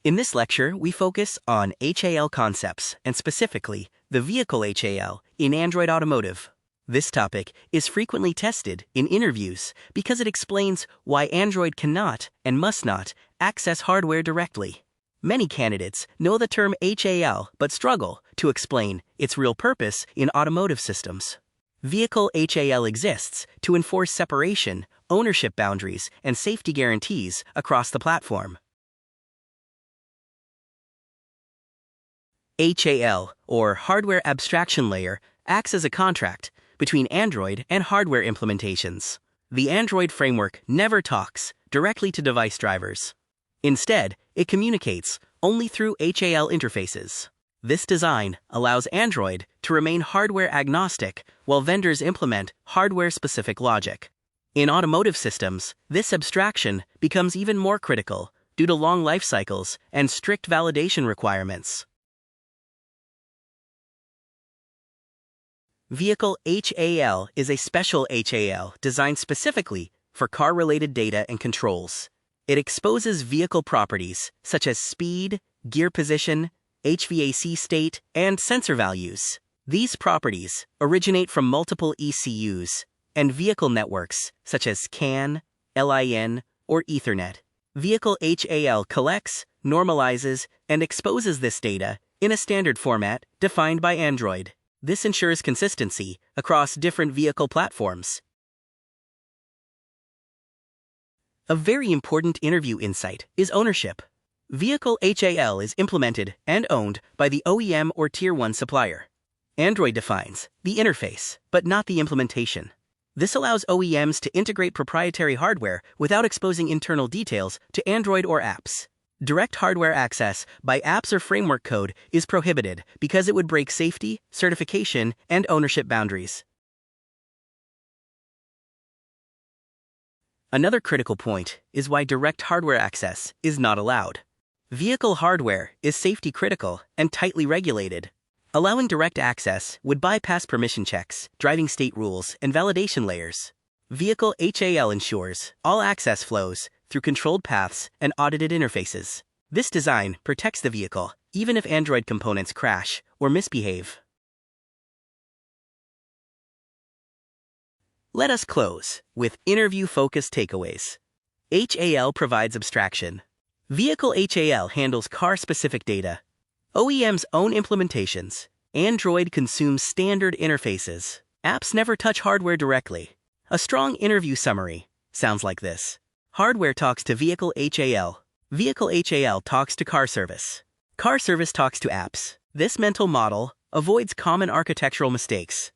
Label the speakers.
Speaker 1: In this lecture, we focus on HAL concepts, and specifically, the Vehicle HAL in Android Automotive. This topic is frequently tested in interviews because it explains why Android cannot and must not access hardware directly. Many candidates know the term HAL but struggle to explain its real purpose in automotive systems. Vehicle HAL exists to enforce separation, ownership boundaries, and safety guarantees across the platform. HAL, or Hardware Abstraction Layer, acts as a contract between Android and hardware implementations. The Android framework never talks directly to device drivers. Instead, it communicates only through HAL interfaces. This design allows Android to remain hardware agnostic while vendors implement hardware-specific logic. In automotive systems, this abstraction becomes even more critical due to long life cycles and strict validation requirements. Vehicle HAL is a special HAL designed specifically for car-related data and controls. It exposes vehicle properties such as speed, gear position, HVAC state, and sensor values. These properties originate from multiple ECUs and vehicle networks such as CAN, LIN, or Ethernet. Vehicle HAL collects, normalizes, and exposes this data in a standard format defined by Android. This ensures consistency across different vehicle platforms. A very important interview insight is ownership. Vehicle HAL is implemented and owned by the OEM or Tier 1 supplier. Android defines the interface, but not the implementation. This allows OEMs to integrate proprietary hardware without exposing internal details to Android or apps. Direct hardware access by apps or framework code is prohibited because it would break safety, certification, and ownership boundaries. Another critical point is why direct hardware access is not allowed. Vehicle hardware is safety critical and tightly regulated. Allowing direct access would bypass permission checks, driving state rules, and validation layers. Vehicle HAL ensures all access flows through controlled paths and audited interfaces. This design protects the vehicle, even if Android components crash or misbehave. Let us close with interview-focused takeaways. HAL provides abstraction. Vehicle HAL handles car-specific data. OEMs own implementations. Android consumes standard interfaces. Apps never touch hardware directly. A strong interview summary sounds like this. Hardware talks to Vehicle HAL. Vehicle HAL talks to car service. Car service talks to apps. This mental model avoids common architectural mistakes.